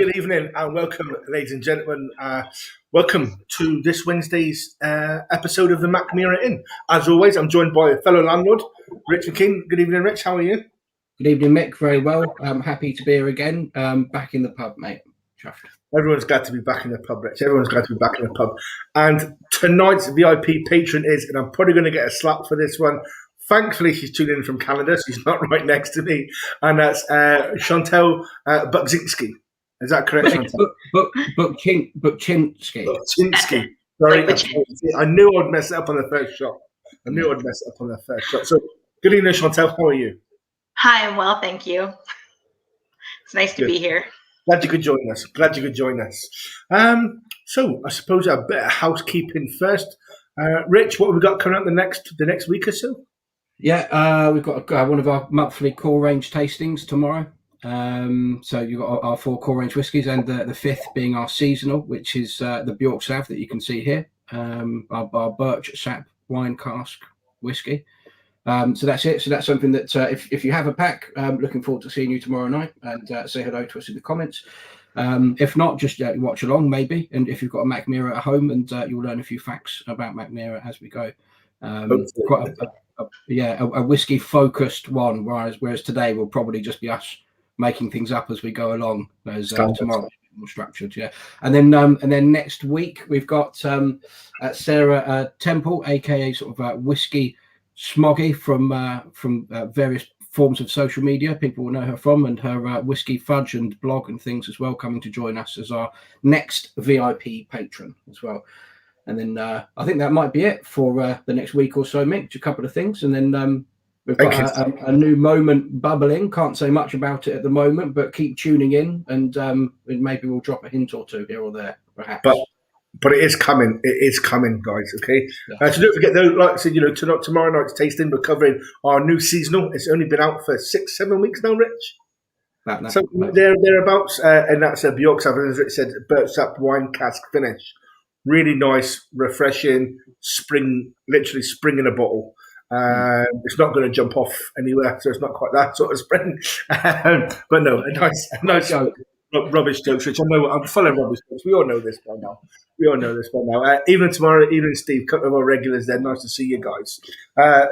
Good evening and welcome, ladies and gentlemen. Welcome to this Wednesday's episode of the Mackmyra Inn. As always, I'm joined by a fellow landlord, Rich McKean. Good evening, Rich. How are you? Good evening, Mick. Very well. I'm happy to be here again. Back in the pub, mate. Chuffed. Everyone's glad to be back in the pub, Rich. Everyone's glad to be back in the pub. And tonight's VIP patron is, and I'm probably going to get a slap for this one. Thankfully, she's tuning in from Canada. So she's not right next to me. And that's Chantaille Buczynski. Is that correct, Chantaille? Buczynski. Buczynski. Sorry, I knew I'd mess it up on the first shot. So, good evening, Chantaille. How are you? Hi, I'm well, thank you. It's nice to be here. Glad you could join us. So, I suppose a bit of housekeeping first. Rich, what have we got coming up the next week or so? Yeah, we've got one of our monthly core range tastings tomorrow. So you've got our 4 core range whiskies, and the fifth being our seasonal, which is the Bjork Sav that you can see here, our Birch Sap wine cask whiskey. So that's it. So that's something that if you have a pack, looking forward to seeing you tomorrow night, and say hello to us in the comments. If not, just watch along maybe, and if you've got a Mackmyra at home, and you'll learn a few facts about Mackmyra as we go. Quite a whiskey focused one, whereas today will probably just be us making things up as we go along. As tomorrow more structured, yeah. And then next week we've got Sarah Temple, aka sort of whiskey smoggy from various forms of social media. People will know her from, and her whiskey fudge and blog and things as well, coming to join us as our next VIP patron as well. And then I think that might be it for the next week or so, Mick. Just a couple of things, and then we've got a new moment bubbling. Can't say much about it at the moment, but keep tuning in, and maybe we'll drop a hint or two here or there, perhaps. But it is coming. It is coming, guys. Okay. Yeah. So don't forget, though, like I said, tomorrow night's tasting. We're covering our new seasonal. It's only been out for 6-7 weeks now, Rich. So thereabouts, and that's a Bjork Sav, as Rich said, Birch Sap wine cask finish. Really nice, refreshing, literally spring in a bottle. It's not going to jump off anywhere, so it's not quite that sort of spring. But no, a nice joke. Rubbish jokes, which I know I'm full of rubbish jokes. We all know this by now. Even tomorrow, Steve, a couple of our regulars there. Nice to see you guys.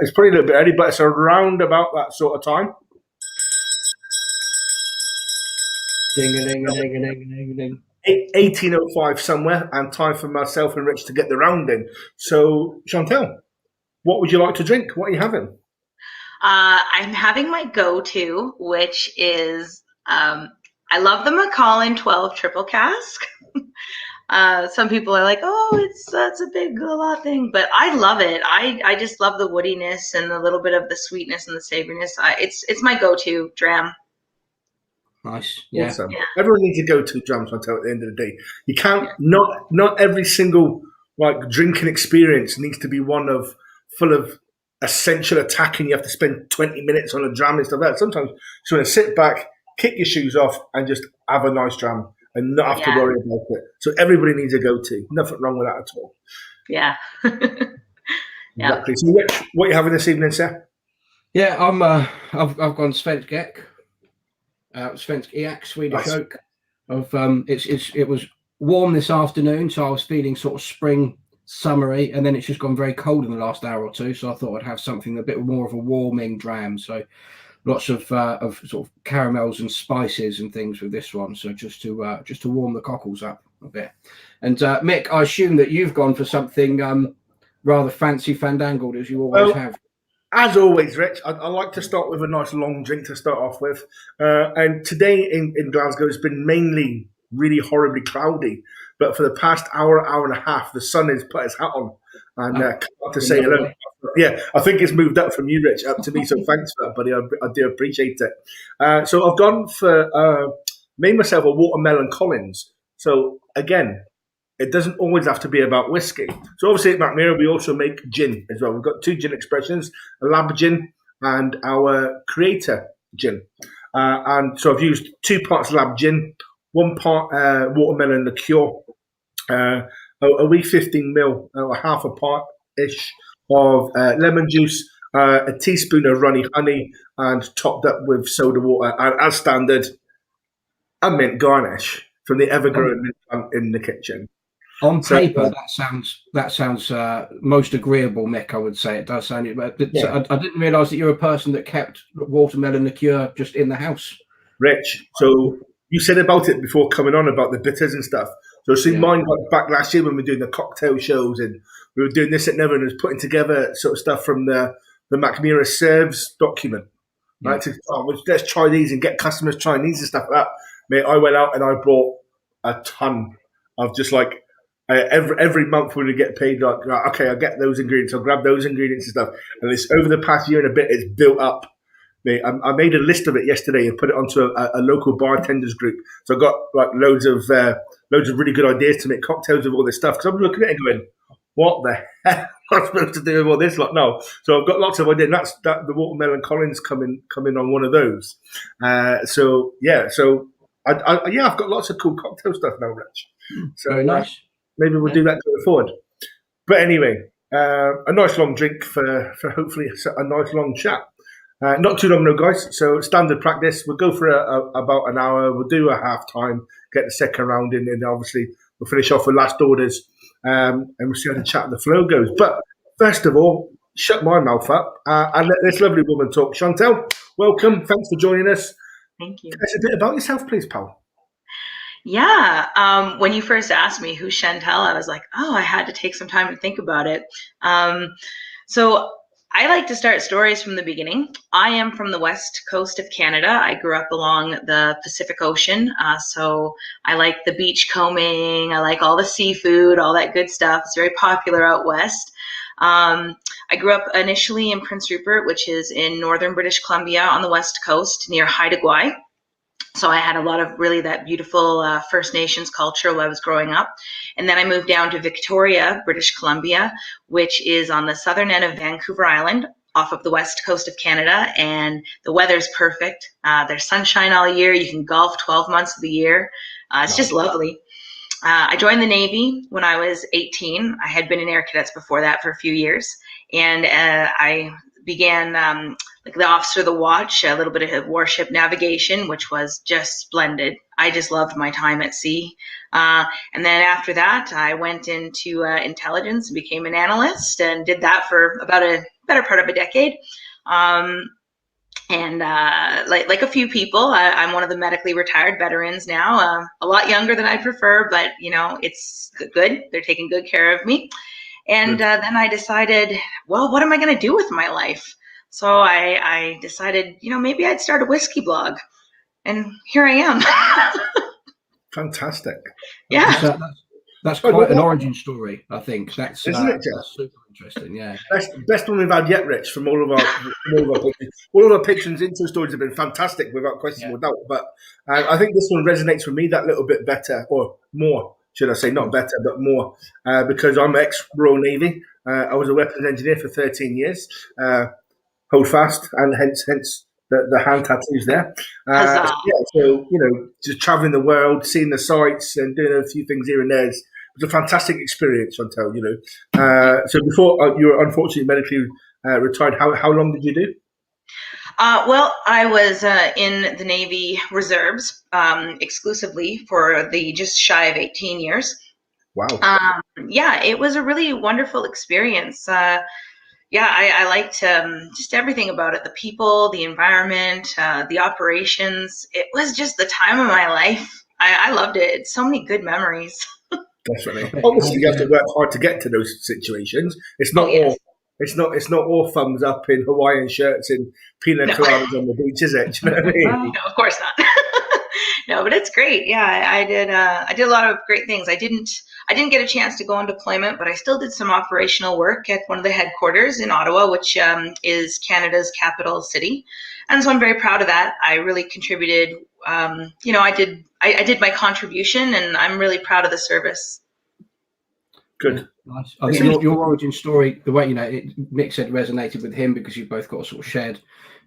It's probably a little bit early, but it's around about that sort of time. Ding-a-ding-a-ding-a-ding-a-ding. 18:05 somewhere, and time for myself and Rich to get the round in. So, Chantaille, what would you like to drink? What are you having? I'm having my go-to, which is I love the Macallan 12 triple cask. Some people are like, oh, that's a big lot thing, but I love it. I just love the woodiness and a little bit of the sweetness and the savoriness. It's my go-to dram. Nice. Yeah. Awesome. Yeah. Everyone needs a go-to dram, Chantaille, at the end of the day. You can't, not every single drinking experience needs to be one full of essential attacking. You have to spend 20 minutes on a dram and stuff like that. Sometimes you just want to sit back, kick your shoes off, and just have a nice dram and not have to worry about it. So everybody needs a go-to. Nothing wrong with that at all. Yeah. Exactly. So Rich, what are you having this evening, sir? Yeah, I've gone Svensk Ek. Svensk Ek, Swedish oak. It was warm this afternoon, so I was feeling sort of spring summery, and then it's just gone very cold in the last hour or two. So I thought I'd have something a bit more of a warming dram. So lots of sort of caramels and spices and things with this one. So just to warm the cockles up a bit. And Mick, I assume that you've gone for something rather fancy fandangled, as you always have. As always, Rich, I like to start with a nice long drink to start off with. And today in Glasgow has been mainly really horribly cloudy. But for the past hour and a half, the sun has put his hat on and come up to say hello. Yeah, I think it's moved up from you, Rich, up to me. So thanks for that, buddy. I do appreciate it. So I've gone for, made myself a watermelon Collins. So again, it doesn't always have to be about whiskey. So obviously at Mackmyra, we also make gin as well. We've got 2 gin expressions, a lab gin and our creator gin. And so I've used 2 parts lab gin, 1 part watermelon liqueur, a wee 15ml, or half a part-ish of lemon juice, a teaspoon of runny honey, and topped up with soda water, and as standard, a mint garnish. from the ever-growing mint plant in the kitchen. On paper, that sounds most agreeable, Mick. I would say it does sound. But I didn't realise that you're a person that kept watermelon liqueur just in the house. Rich, so you said about it before coming on about the bitters and stuff. So mine got back last year when we were doing the cocktail shows and we were doing this at Never and was putting together sort of stuff from the Mackmyra Serves document. Right? Let's try these and get customers trying these and stuff like that. Mate, I went out and I bought a ton of just like every month when we get paid, like, okay, I'll get those ingredients, I'll grab those ingredients and stuff. And it's over the past year and a bit, it's built up. Mate, I made a list of it yesterday and put it onto a local bartenders group. So I got like loads of really good ideas to make cocktails with all this stuff. Because I'm looking at it and going, what the hell am I supposed to do with all this? Like, no. So I've got lots of ideas. And that's the Watermelon Collins coming on one of those. So I've got lots of cool cocktail stuff now, Rich. So very nice. Maybe we'll do that going forward. But anyway, a nice long drink for hopefully a nice long chat. Not too long, no, guys. So standard practice. We'll go for about an hour. We'll do a half time, get the second round in, and obviously we'll finish off with last orders, and we'll see how the chat and the flow goes. But first of all, shut my mouth up and let this lovely woman talk. Chantaille, welcome. Thanks for joining us. Thank you. Tell us a bit about yourself, please, pal. Yeah. When you first asked me who's Chantaille, I was like, oh, I had to take some time to think about it. So I like to start stories from the beginning. I am from the west coast of Canada. I grew up along the Pacific Ocean. So I like the beach combing. I like all the seafood, all that good stuff. It's very popular out west. I grew up initially in Prince Rupert, which is in northern British Columbia on the west coast near Haida Gwaii. So I had a lot of really that beautiful First Nations culture while I was growing up. And then I moved down to Victoria, British Columbia, which is on the southern end of Vancouver Island off of the west coast of Canada. And the weather's perfect. There's sunshine all year. You can golf 12 months of the year. It's just lovely. I joined the Navy when I was 18. I had been in Air Cadets before that for a few years. And I began like the officer of the watch, a little bit of warship navigation, which was just splendid. I just loved my time at sea. And then after that, I went into intelligence and became an analyst and did that for about a better part of a decade. Like a few people, I'm one of the medically retired veterans now, a lot younger than I'd prefer, but it's good. They're taking good care of me. And then I decided, well, what am I going to do with my life? So I decided, maybe I'd start a whiskey blog. And here I am. Fantastic. Yeah. That's quite an origin story, I think. That's Isn't it, that's super interesting, yeah. Best one we've had yet, Rich, from all of our patrons. Intro stories have been fantastic, without question or doubt. But I think this one resonates with me that little bit better, or more, should I say, not better, but more, because I'm ex-Royal Navy. I was a weapons engineer for 13 years. Hold fast, and hence the hand tattoos there. So just traveling the world, seeing the sights, and doing a few things here and there. It was a fantastic experience, Chantaille. So before you were unfortunately medically retired, how long did you do? Well, I was in the Navy Reserves exclusively for the just shy of 18 years. Wow. It was a really wonderful experience. I liked just everything about it. The people, the environment, the operations. It was just the time of my life. I loved it. It's so many good memories. Definitely. Obviously, you have to work hard to get to those situations. It's not all. It's not all thumbs up in Hawaiian shirts and pina coladas on the beach, is it? Do you know what I mean? No, of course not. No, but it's great. Yeah, I did a lot of great things. I didn't get a chance to go on deployment, but I still did some operational work at one of the headquarters in Ottawa, which is Canada's capital city. And so I'm very proud of that. I really contributed. I did my contribution, and I'm really proud of the service. Good. Nice. I think your origin story, the way Mick said, resonated with him because you've both got a sort of shared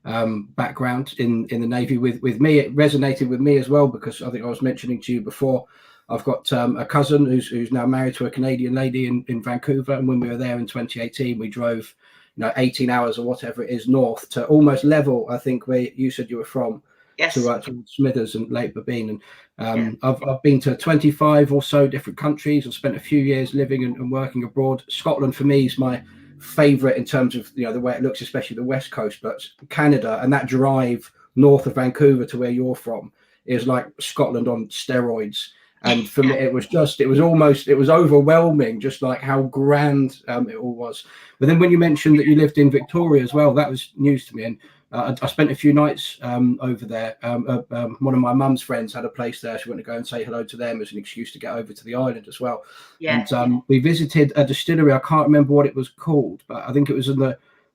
background in the Navy. With me, it resonated with me as well because I think I was mentioning to you before, I've got a cousin who's now married to a Canadian lady in Vancouver, and when we were there in 2018, we drove 18 hours or whatever it is north to almost level, I think, where you said you were from, Yes. to Smithers and Lake Babine. And I've been to 25 or so different countries. I've spent a few years living and working abroad. Scotland for me is my favourite in terms of the way it looks, especially the west coast. But Canada and that drive north of Vancouver to where you're from is like Scotland on steroids. And for me, it was overwhelming, just like how grand it all was. But then when you mentioned that you lived in Victoria as well, that was news to me. And I spent a few nights over there. One of my mum's friends had a place there. She went to go and say hello to them as an excuse to get over to the island as well. Yeah. And we visited a distillery. I can't remember what it was called, but I think it was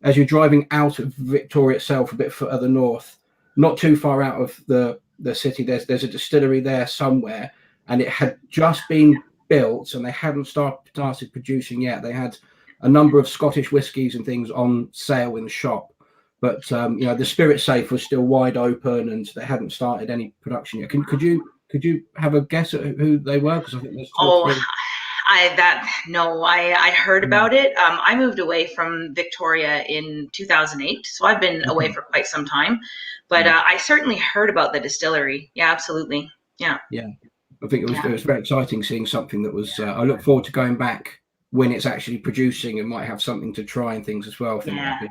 as you're driving out of Victoria itself, a bit further north, not too far out of the city. There's a distillery there somewhere. And it had just been built and they hadn't started producing yet. They had a number of Scottish whiskies and things on sale in the shop. But, the spirit safe was still wide open and they hadn't started any production yet. Could you have a guess at who they were? Because I think there's I heard about it. I moved away from Victoria in 2008. So I've been away for quite some time. But I certainly heard about the distillery. Yeah, absolutely. Yeah. Yeah. I think it was very exciting seeing something that was. I look forward to going back when it's actually producing and might have something to try and things as well. I think that'd be a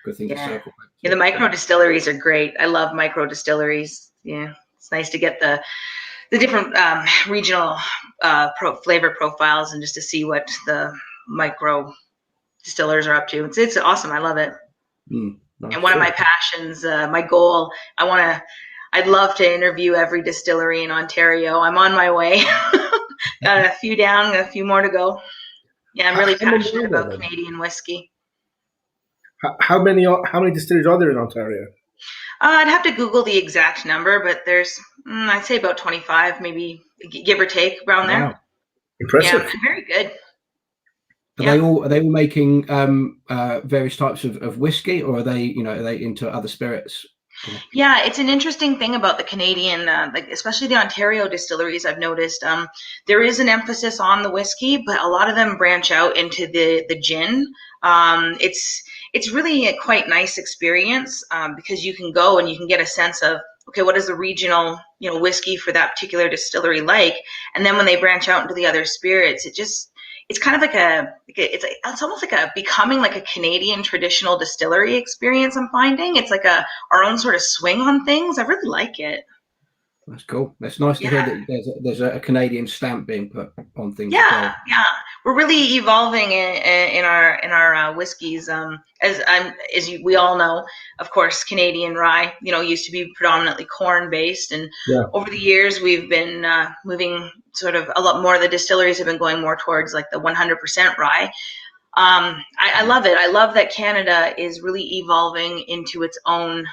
good thing to circle back. Yeah, the micro distilleries are great. I love micro distilleries. Yeah, it's nice to get the different regional flavor profiles and just to see what the micro distillers are up to. It's awesome. I love it. And one of my passions, my goal, I'd love to interview every distillery in Ontario. I'm on my way. Got a few down, got a few more to go. Yeah, I'm really passionate about Canadian whiskey. How many distilleries are there in Ontario? I'd have to Google the exact number, but there's, I'd say about 25, maybe give or take around there. Wow. Impressive. Yeah, very good. Are they all making various types of whiskey, or are they into other spirits? Yeah, it's an interesting thing about the Canadian, especially the Ontario distilleries. I've noticed there is an emphasis on the whiskey, but a lot of them branch out into the gin. It's really a quite nice experience because you can go and you can get a sense of, okay, what is the regional whiskey for that particular distillery like? And then when they branch out into the other spirits, it's kind of like it's almost like becoming like a Canadian traditional distillery experience. I'm finding it's like our own sort of swing on things. I really like it. That's cool. That's nice to hear that there's a Canadian stamp being put on things. Yeah, we're really evolving in our whiskeys. As we all know, of course, Canadian rye, used to be predominantly corn based, and over the years we've been moving sort of a lot more. The distilleries have been going more towards like the 100% rye. I love it. I love that Canada is really evolving into its own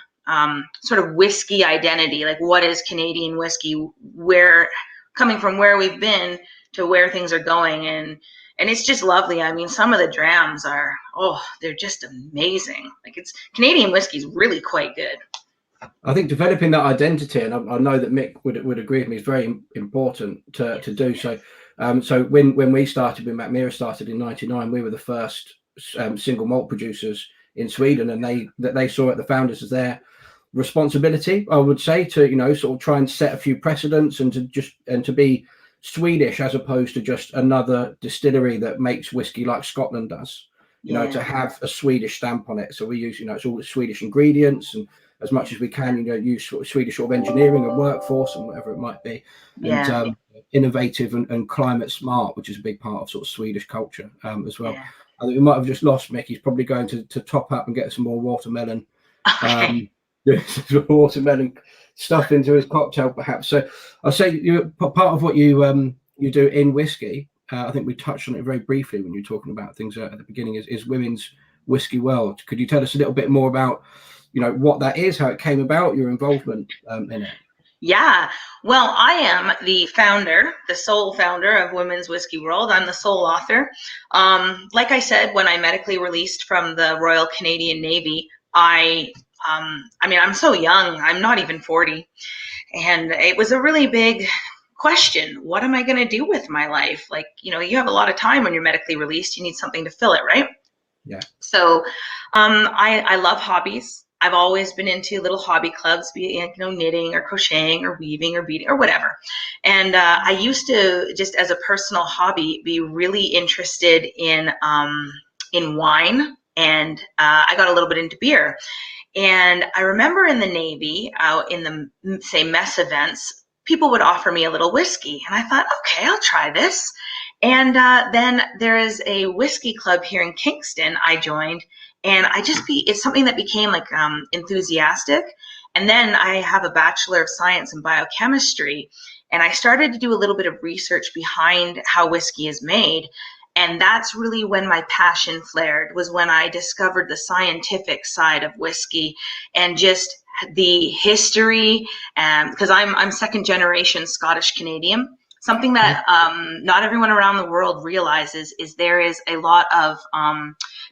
sort of whiskey identity. Like, what is Canadian whiskey? Where coming from where we've been to where things are going, and it's just lovely. I mean, some of the drams they're just amazing. Like, Canadian whiskey is really quite good. I think developing that identity, and I know that Mick would agree with me, is very important to do so. So when we started, when Mackmyra started in '99, we were the first single malt producers in Sweden, and they saw it, the founders, as their responsibility, I would say, to sort of try and set a few precedents and to be Swedish as opposed to just another distillery that makes whiskey like Scotland does. To have a Swedish stamp on it. So we use it's all Swedish ingredients, and as much as we can use sort of Swedish sort of engineering and workforce and whatever it might be, and innovative and climate smart, which is a big part of sort of Swedish culture as well. I think we might have just lost Mick. He's probably going to top up and get some more watermelon. Watermelon stuff into his cocktail, perhaps. So I'll say part of what you do in whiskey. I think we touched on it very briefly when you were talking about things at the beginning. Is Women's Whiskey World? Could you tell us a little bit more about what that is, how it came about, your involvement in it? Yeah, well, I am the sole founder of Women's Whiskey World. I'm the sole author. Like I said, when I medically released from the Royal Canadian Navy, I'm so young. I'm not even 40. And it was a really big question. What am I going to do with my life? Like, you have a lot of time when you're medically released. You need something to fill it, right? Yeah. So I love hobbies. I've always been into little hobby clubs, be it, knitting or crocheting or weaving or beading or whatever. And I used to, just as a personal hobby, be really interested in wine, and I got a little bit into beer. And I remember in the Navy, in the, say, mess events, people would offer me a little whiskey. And I thought, okay, I'll try this. And then there is a whiskey club here in Kingston I joined. And it's something that became like enthusiastic. And then I have a Bachelor of Science in Biochemistry. And I started to do a little bit of research behind how whiskey is made. And that's really when my passion flared, was when I discovered the scientific side of whiskey and just the history. Because I'm second generation Scottish Canadian. Something that not everyone around the world realizes is there is a lot of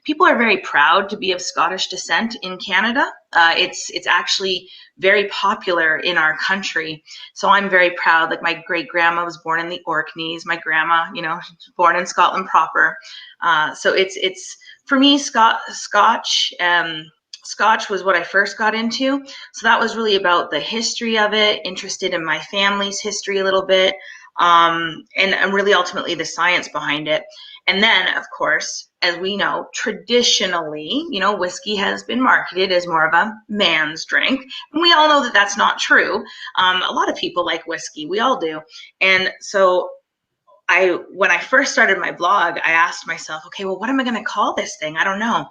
people are very proud to be of Scottish descent in Canada. It's actually very popular in our country. So I'm very proud. Like, my great grandma was born in the Orkneys. My grandma, born in Scotland proper. So it's for me, Scotch. Scotch was what I first got into. So that was really about the history of it, interested in my family's history a little bit, and really ultimately the science behind it. And then, of course, as we know, traditionally, whiskey has been marketed as more of a man's drink. And we all know that that's not true. A lot of people like whiskey. We all do. And so when I first started my blog, I asked myself, okay, well, what am I going to call this thing? I don't know.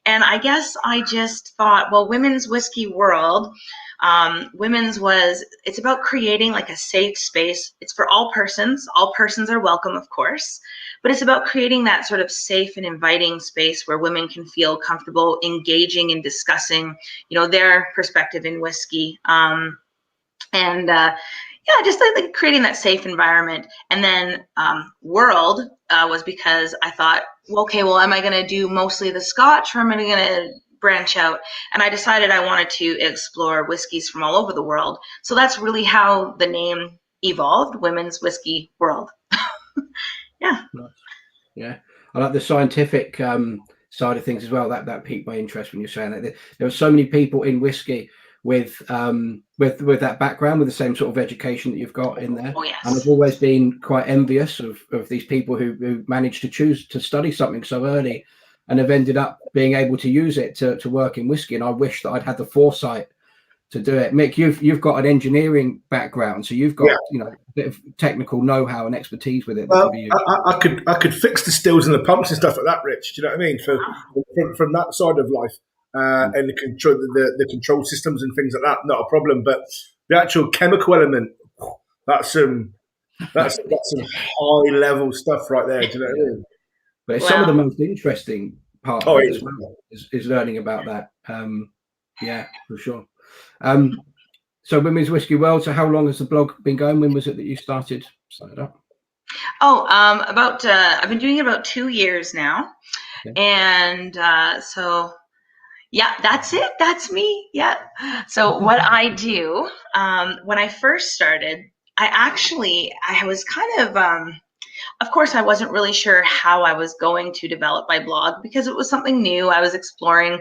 And I guess I just thought, well, Women's Whiskey World, it's about creating like a safe space. It's for all persons. All persons are welcome, of course, but it's about creating that sort of safe and inviting space where women can feel comfortable engaging and discussing, their perspective in whiskey. Just like creating that safe environment. And then world was because I thought, am I going to do mostly the Scotch, or am I going to branch out? And I decided I wanted to explore whiskeys from all over the world. So that's really how the name evolved, Women's Whiskey World. Yeah. Yeah. I like the scientific side of things as well. That piqued my interest when you're saying that. There are so many people in whiskey with that background, with the same sort of education that you've got in there. Oh, yes. And I've always been quite envious of these people who managed to choose to study something so early and have ended up being able to use it to work in whiskey. And I wish that I'd had the foresight to do it. Mick, you've got an engineering background, so you've got a bit of technical know-how and expertise with it. Well, I could fix the stills and the pumps and stuff like that, Rich. Do you know what I mean? From that side of life, and the control systems and things like that, not a problem. But the actual chemical element, that's some high level stuff right there. Do you know what I mean? But it's some of the most interesting part of it as well, is learning about that. For sure. So Women's Whiskey World. So how long has the blog been going? When was it that you started up? I've been doing it about 2 years now. Okay. And so that's it. That's me. Yeah. So what I do, when I first started, I was kind of course, I wasn't really sure how I was going to develop my blog, because it was something new. I was exploring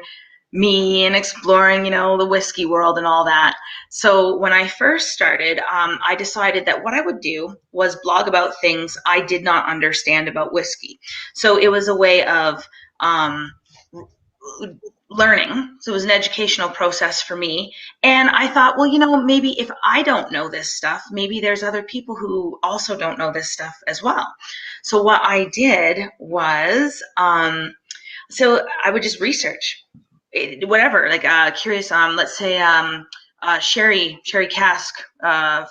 me and exploring, the whiskey world and all that. So when I first started, I decided that what I would do was blog about things I did not understand about whiskey. So it was a way of learning. So it was an educational process for me. And I thought, maybe if I don't know this stuff, maybe there's other people who also don't know this stuff as well. So what I did was, so I would just research whatever, like curious, let's say sherry cask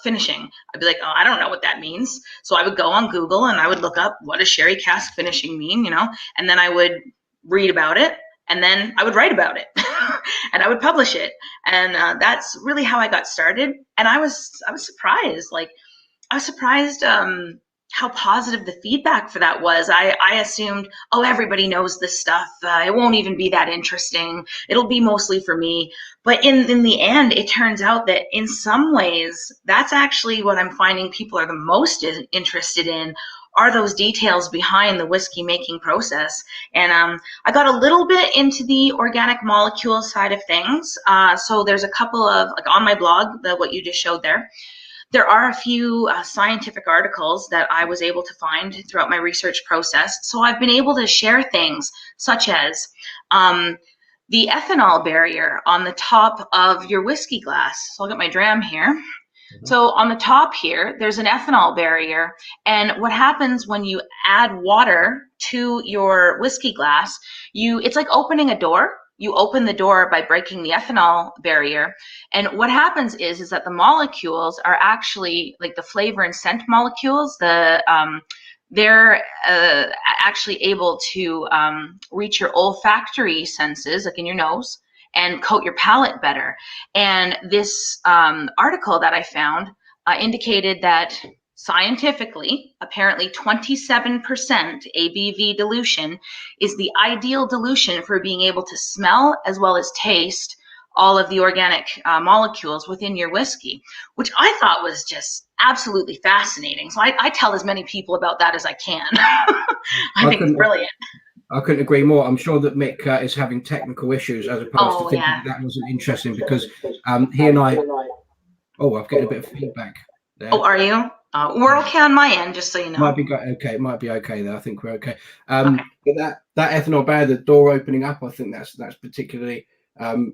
finishing. I'd be like, I don't know what that means. So I would go on Google and I would look up, what does sherry cask finishing mean, and then I would read about it, and then I would write about it and I would publish it. And that's really how I got started. And I was surprised. How positive the feedback for that was. I assumed, everybody knows this stuff. It won't even be that interesting. It'll be mostly for me. But in the end, it turns out that in some ways, that's actually what I'm finding people are the most interested in, are those details behind the whiskey making process. And I got a little bit into the organic molecule side of things. So there's a couple of, like on my blog, what you just showed there, there are a few scientific articles that I was able to find throughout my research process. So I've been able to share things such as the ethanol barrier on the top of your whiskey glass. So I'll get my dram here. Mm-hmm. So on the top here, there's an ethanol barrier. And what happens when you add water to your whiskey glass, it's like opening a door. You open the door by breaking the ethanol barrier. And what happens is that the molecules are actually like the flavor and scent molecules. They're actually able to reach your olfactory senses, like in your nose, and coat your palate better. And this article that I found indicated that scientifically, apparently 27% ABV dilution is the ideal dilution for being able to smell as well as taste all of the organic molecules within your whiskey, which I thought was just absolutely fascinating. So I tell as many people about that as I can. I think it's brilliant. I couldn't agree more. I'm sure that Mick is having technical issues as opposed to thinking that wasn't interesting, because he and I... Oh, I'm getting a bit of feedback there. Oh, are you? We're okay on my end, just so you know. Might be okay. It might be okay there. I think we're okay. But that ethanol barrier, the door opening up, I think that's particularly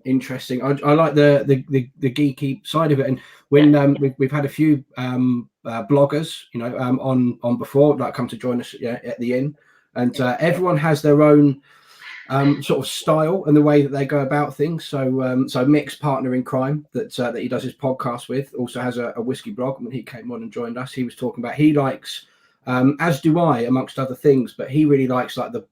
interesting. I like the geeky side of it. And when we've had a few bloggers, on before, like come to join us at the inn, and everyone has their own sort of style and the way that they go about things. So Mick's partner in crime that he does his podcast with also has a whiskey blog. When he came on and joined us, he was talking about, he likes, as do I, amongst other things, but he really likes like the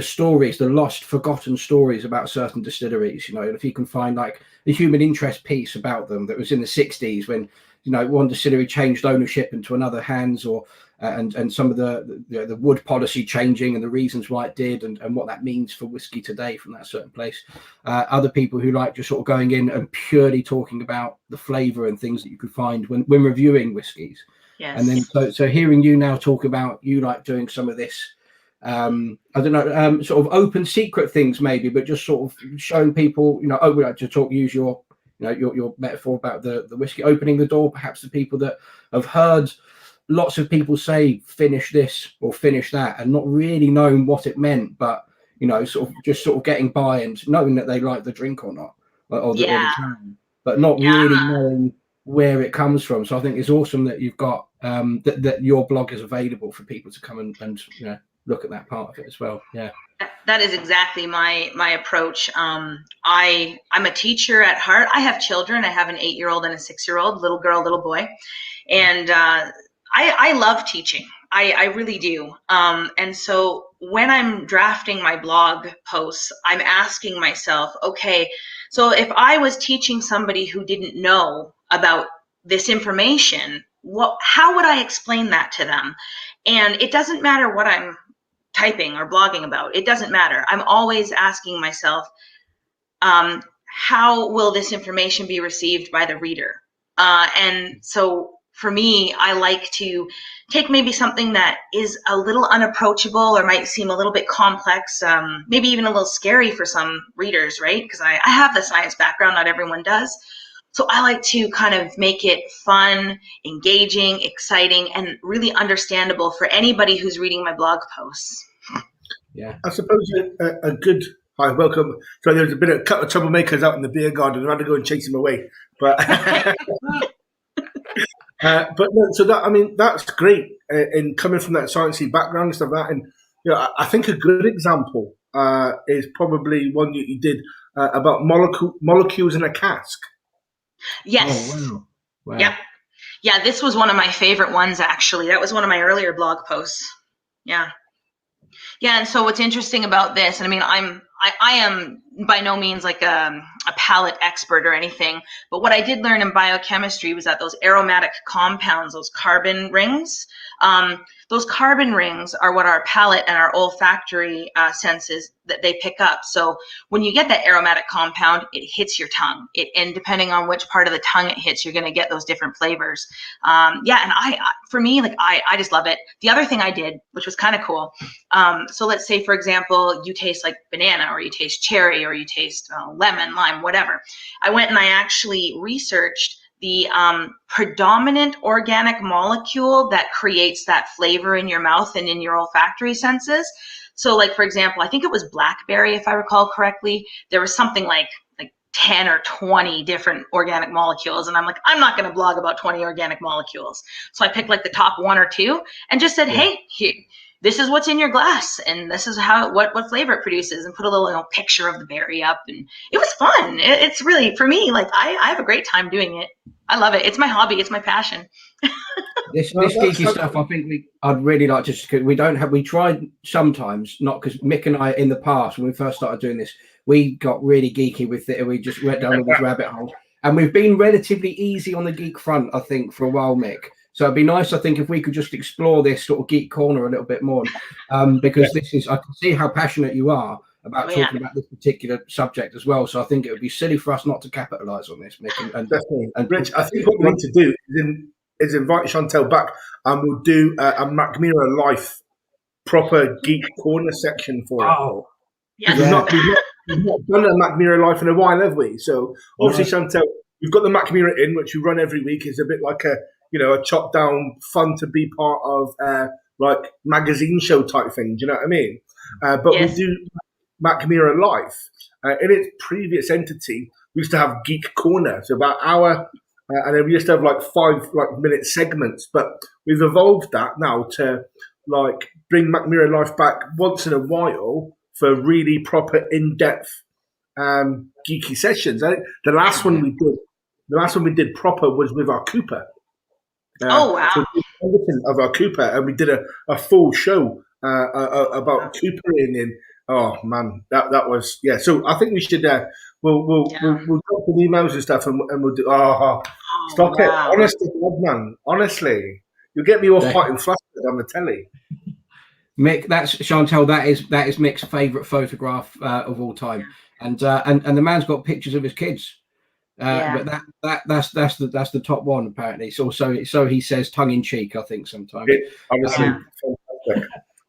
stories, the lost, forgotten stories about certain distilleries, and if you can find like a human interest piece about them that was in the 60s when, one distillery changed ownership into another hands, or and some of the wood policy changing and the reasons why it did, and what that means for whiskey today from that certain place. Other people who like just sort of going in and purely talking about the flavor and things that you could find when reviewing whiskies. Yes. And then so hearing you now talk about you like doing some of this, I don't know, sort of open secret things maybe, but just sort of showing people, we like to use your metaphor about the whiskey, opening the door perhaps to people that have heard lots of people say finish this or finish that and not really knowing what it meant, but sort of getting by and knowing that they like the drink or not, or the can, but not really knowing where it comes from. So I think it's awesome that you've got that your blog is available for people to come and look at that part of it as well. Yeah, that is exactly my approach. I'm a teacher at heart. I have children. I have an 8-year-old and a 6-year-old, little girl, little boy, and I love teaching. I really do. And so when I'm drafting my blog posts, I'm asking myself, okay, so if I was teaching somebody who didn't know about this information, how would I explain that to them? And it doesn't matter what I'm typing or blogging about. It doesn't matter. I'm always asking myself, how will this information be received by the reader? And so for me, I like to take maybe something that is a little unapproachable or might seem a little bit complex, maybe even a little scary for some readers, right? Because I have the science background, not everyone does. So I like to kind of make it fun, engaging, exciting, and really understandable for anybody who's reading my blog posts. Yeah, I suppose a good hi, welcome. So there's a couple of troublemakers out in the beer garden. I had to go and chase them away, but but no. So that's great in coming from that sciencey background and stuff like that. And I think a good example is probably one that you did about molecules in a cask. Yes. Oh, wow. Yeah. This was one of my favorite ones, actually. That was one of my earlier blog posts. Yeah. Yeah, and so what's interesting about this, and I mean, I am by no means like a palate expert or anything, but what I did learn in biochemistry was that those aromatic compounds, those carbon rings, those carbon rings are what our palate and our olfactory senses that they pick up. So when you get that aromatic compound, it hits your tongue. And depending on which part of the tongue it hits, you're going to get those different flavors. Yeah, and for me, like I just love it. The other thing I did, which was kind of cool. So let's say, for example, you taste like banana, or you taste cherry, or you taste lemon, lime, whatever. I went and I actually researched the predominant organic molecule that creates that flavor in your mouth and in your olfactory senses. So like, for example, I think it was blackberry, if I recall correctly. There was something like 10 or 20 different organic molecules. And I'm like, I'm not going to blog about 20 organic molecules. So I picked like the top 1 or 2 and just said, hey, here, this is what's in your glass, and this is what flavor it produces, and put a little picture of the berry up, and it was fun. It's really, for me, like I have a great time doing it. I love it. It's my hobby. It's my passion. This geeky stuff, I think I'd really like to. We tried sometimes, not because Mick and I in the past, when we first started doing this, we got really geeky with it, and we just went down all these rabbit holes. And we've been relatively easy on the geek front, I think, for a while, Mick. So it'd be nice, I think, if we could just explore this sort of geek corner a little bit more, because I can see how passionate you are about talking about this particular subject as well. So I think it would be silly for us not to capitalize on this, Mick. Definitely. And Rich, I think what we need to do is invite Chantaille back, and we'll do a Mackmyra Life proper geek corner section for it. Oh, yes. We've not done a Mackmyra Life in a while, have we? So obviously, Chantaille, we've got the Mackmyra Inn, which we run every week. It's a bit like a chopped down, fun to be part of, like magazine show type thing. Do you know what I mean? But we do Mackmyra Life. In its previous entity, we used to have Geek Corner, so about an hour, and then we used to have like 5-minute segments. But we've evolved that now to like bring Mackmyra Life back once in a while for really proper, in-depth, geeky sessions. I think the last one we did proper was with our Cooper. Oh wow! So of our Cooper, and we did a full show about coopering, and oh man, that was So I think we should we'll drop some emails and stuff, and we'll do. Stop it! Honestly, man, honestly, you'll get me all hot and flustered on the telly. Mick, that's Chantaille. That is Mick's favourite photograph of all time, and the man's got pictures of his kids. But that's the top one apparently. So he says, tongue in cheek, I think sometimes.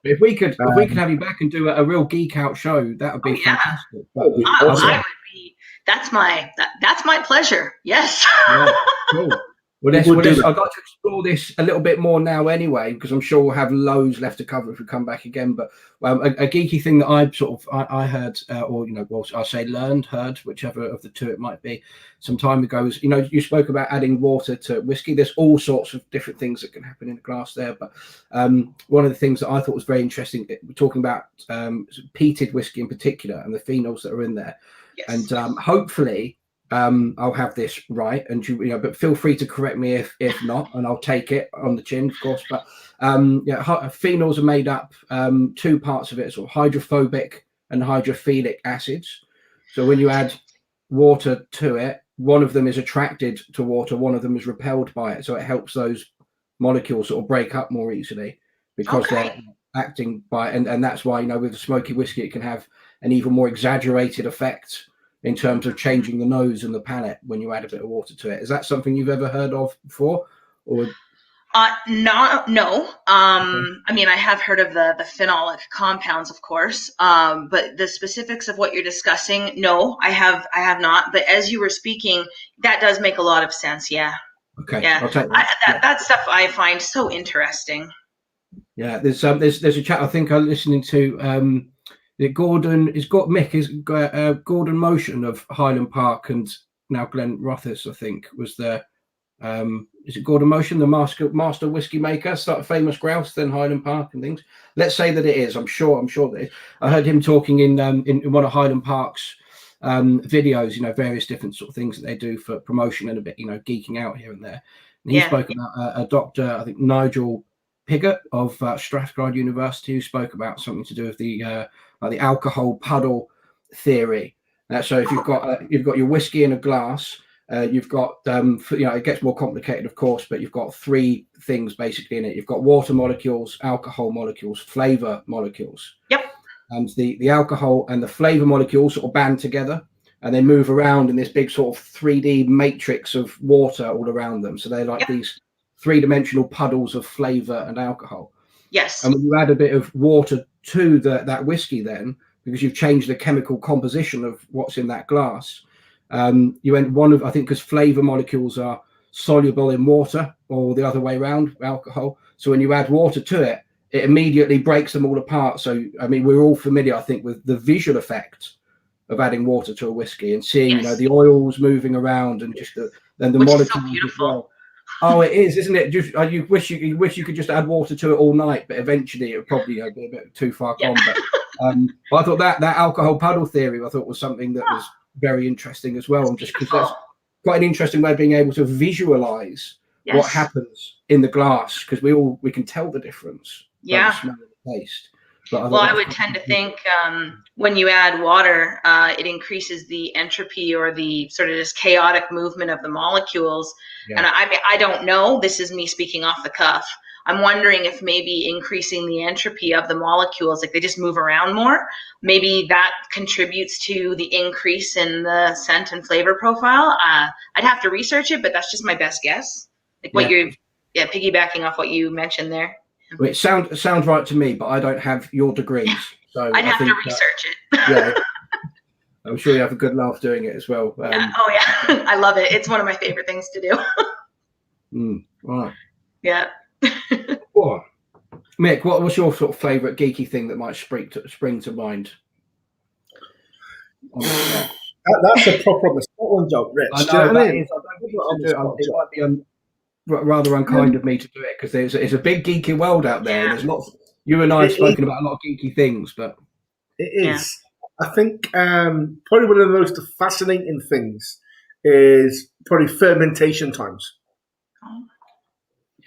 If we could have you back and do a real geek out show, that would be fantastic. I would be. That's my pleasure. Yes. Yeah, cool. Well, I'd like to explore this a little bit more now anyway, because I'm sure we'll have loads left to cover if we come back again. But a geeky thing that I heard, heard, whichever of the two it might be, some time ago is, you spoke about adding water to whiskey. There's all sorts of different things that can happen in a glass there. But one of the things that I thought was very interesting, we're talking about peated whiskey in particular and the phenols that are in there. Yes. And hopefully, I'll have this right, and but feel free to correct me if not, and I'll take it on the chin, of course. But phenols are made up 2 parts of it, sort of hydrophobic and hydrophilic acids. So when you add water to it, one of them is attracted to water, one of them is repelled by it. So it helps those molecules sort of break up more easily because they're acting by, and that's why with the smoky whiskey it can have an even more exaggerated effect in terms of changing the nose and the palate when you add a bit of water to it. Is that something you've ever heard of before? Or no. I mean, I have heard of the phenolic compounds, of course, but the specifics of what you're discussing, no, I have not. But as you were speaking, that does make a lot of sense. Yeah. Okay. Yeah. I'll take that. That stuff I find so interesting. Yeah. There's a chat I think I'm listening to. Gordon Motion of Highland Park and now Glenn Rothers, I think, was there. Is it Gordon Motion, the master whiskey maker, started Famous Grouse, then Highland Park and things? Let's say that it is. I'm sure that it is. I heard him talking in one of Highland Park's videos, various different sort of things that they do for promotion and a bit, geeking out here and there. And he spoke about a doctor, I think Nigel Piggott of Strathclyde University, who spoke about something to do with the alcohol puddle theory. So if you've got your whiskey in a glass, you've got it gets more complicated, of course, but you've got three things basically in it. You've got water molecules, alcohol molecules, flavor molecules. Yep. And the alcohol and the flavor molecules sort of band together, and they move around in this big sort of 3D matrix of water all around them. So they're like these three-dimensional puddles of flavor and alcohol. Yes. And when you add a bit of water to that whiskey, then, because you've changed the chemical composition of what's in that glass, you end I think because flavor molecules are soluble in water, or the other way around, alcohol. So when you add water to it, it immediately breaks them all apart. So, I mean, we're all familiar, I think, with the visual effect of adding water to a whiskey and seeing, the oils moving around and just the molecules. Is so beautiful. As well. Oh, it is, isn't it? Just you wish you could just add water to it all night, but eventually it would probably be a bit too far gone. But I thought that alcohol puddle theory, I thought, was something that was very interesting as well, and just because that's quite an interesting way of being able to visualize what happens in the glass, because we can tell the difference. By the smell and the taste. Well, I would tend to think when you add water, it increases the entropy or the sort of this chaotic movement of the molecules. And I don't know. This is me speaking off the cuff. I'm wondering if maybe increasing the entropy of the molecules, like they just move around more, maybe that contributes to the increase in the scent and flavor profile. I'd have to research it, but that's just my best guess. Like what you're piggybacking off what you mentioned there. Well, it sounds right to me, but I don't have your degrees, so I'd have to research it. Yeah, I'm sure you have a good laugh doing it as well. I love it. It's one of my favorite things to do. Right. Yeah. Well, Mick, what's your sort of favourite geeky thing that might spring to mind? That's a proper on the spot one joke, Rich. I know, it might be rather unkind of me to do it, because it's a big geeky world out there, and there's lots. You and I have spoken about a lot of geeky things, but it is. I think probably one of the most fascinating things is probably fermentation times.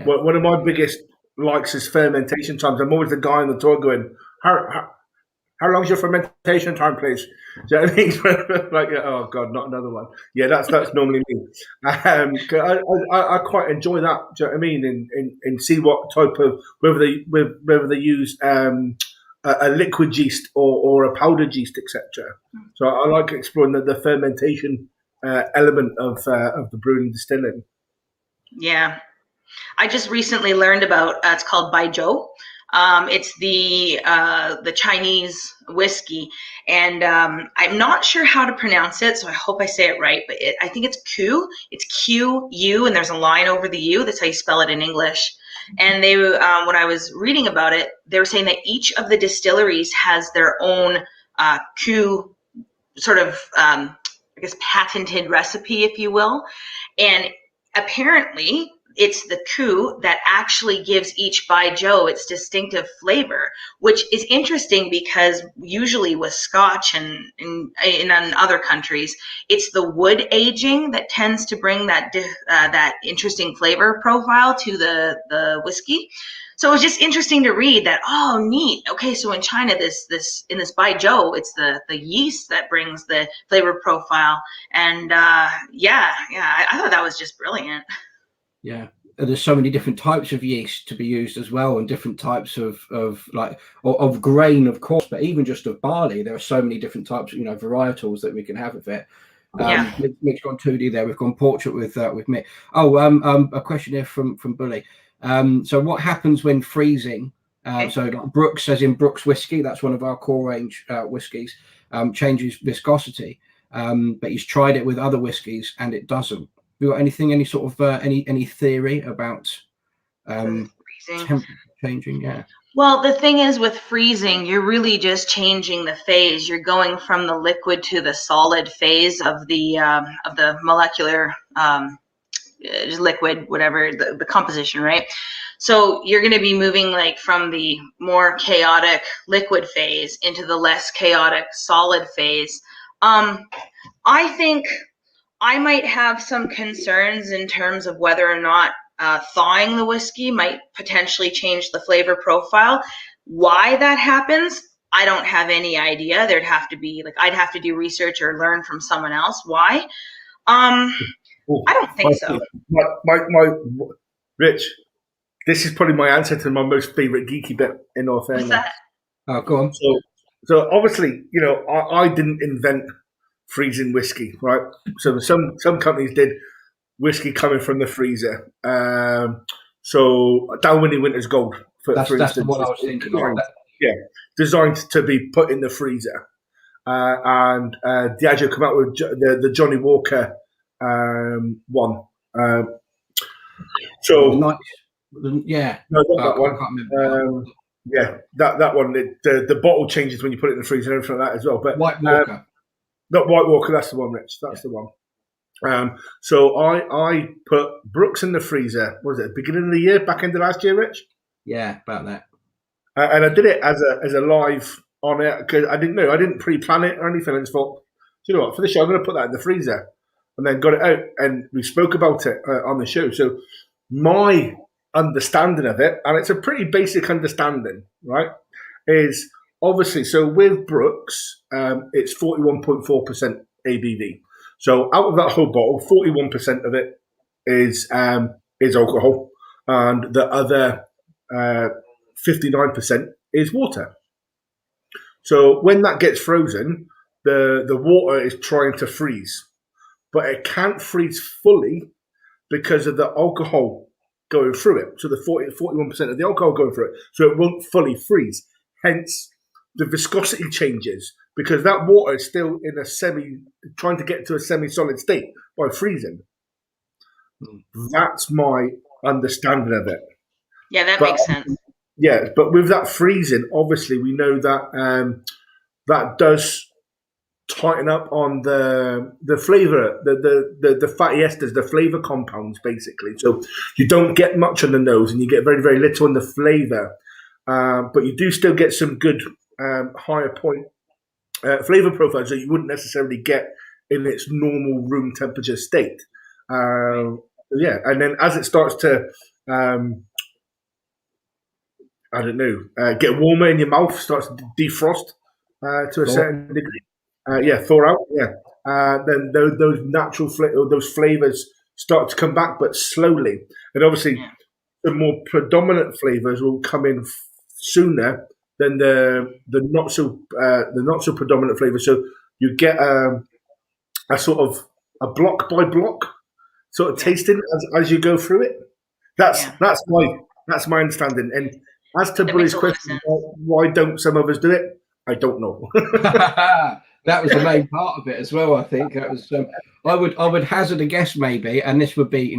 One of my biggest likes is fermentation times. I'm always the guy on the tour going, how long's your fermentation time, please? Do you know what I mean? Like, oh God, not another one. Yeah, that's normally me. I quite enjoy that. Do you know what I mean? And see what type of whether they use a liquid yeast or a powdered yeast, etc. So I like exploring the fermentation element of the brewing and distilling. Yeah, I just recently learned about it's called Baijiu. It's the Chinese whiskey, and I'm not sure how to pronounce it, so I hope I say it right. But I think it's Q. It's Q-U, and there's a line over the U. That's how you spell it in English. And they, when I was reading about it, they were saying that each of the distilleries has their own Q sort of, I guess, patented recipe, if you will. And apparently, it's the coup that actually gives each Baijiu its distinctive flavor, which is interesting because usually with Scotch and in other countries, it's the wood aging that tends to bring that interesting flavor profile to the whiskey. So it was just interesting to read that. Oh, neat. Okay, so in China, this Baijiu, it's the yeast that brings the flavor profile, and I thought that was just brilliant. Yeah, there's so many different types of yeast to be used as well, and different types of grain, of course, but even just of barley, there are so many different types, varietals that we can have of it. Mick's gone 2D there. We've gone portrait with Mick. A question here from Bully. So what happens when freezing? So like Brooks, as in Brooks whiskey, that's one of our core range whiskies, changes viscosity, but he's tried it with other whiskies and it doesn't. You got anything, any sort of any theory about temperature changing? Yeah. Well, the thing is with freezing, you're really just changing the phase. You're going from the liquid to the solid phase of the molecular liquid, whatever the composition, right? So you're going to be moving like from the more chaotic liquid phase into the less chaotic solid phase. I think I might have some concerns in terms of whether or not thawing the whiskey might potentially change the flavor profile. Why that happens, I don't have any idea. There'd have to be I'd have to do research or learn from someone else. Why? I don't think so. Rich, this is probably my answer to my most favorite geeky bit in all fairness. What's that? Oh, go on. So obviously, I didn't invent freezing whiskey, right? So some companies did whiskey coming from the freezer. So Dalwhinnie Winter's Gold, for That's instance, what I was thinking of. Yeah, designed to be put in the freezer. And Diageo come out with the Johnny Walker one. Yeah, no, not that one. I can't remember. Yeah, that one. The bottle changes when you put it in the freezer and everything like that as well. But White Walker, not White Walker. That's the one, Rich. That's the one. So I put Brooks in the freezer. What was it, beginning of the year, back into last year, Rich? Yeah, about that. And I did it as a live on it because I didn't pre-plan it or anything. I just thought, do you know what? For the show, I'm going to put that in the freezer, and then got it out, and we spoke about it on the show. So my understanding of it, and it's a pretty basic understanding, right? Is obviously so with Brooks, it's 41.4% ABV. So out of that whole bottle, 41% of it is alcohol, and the other 59% is water. So when that gets frozen, the water is trying to freeze, but it can't freeze fully because of the alcohol going through it. So the 41% of the alcohol going through it, so it won't fully freeze. Hence, the viscosity changes because that water is still in trying to get to a semi-solid state by freezing. That's my understanding of it. Yeah, that makes sense. Yeah, but with that freezing, obviously we know that that does tighten up on the flavor, the fatty esters, the flavor compounds, basically. So you don't get much on the nose, and you get very, very little on the flavor, but you do still get some good higher point flavor profiles that you wouldn't necessarily get in its normal room temperature state. Yeah, and then as it starts to get warmer in your mouth, starts to defrost to a certain degree. Thaw out. Yeah, then those natural those flavors start to come back, but slowly. And obviously, the more predominant flavors will come in sooner than the not so predominant flavors. So you get a sort of a block by block sort of tasting as you go through it. That's my understanding. And as to Bully's question, why don't some of us do it? I don't know. That was the main part of it as well. I think that was. I would hazard a guess, maybe, and this would be,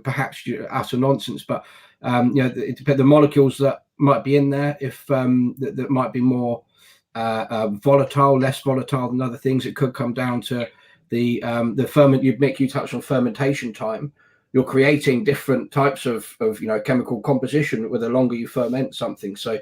perhaps utter nonsense, but it depends the molecules that might be in there. If that might be more volatile, less volatile than other things. It could come down to the ferment. You touched on fermentation time. You're creating different types of chemical composition with the longer you ferment something. So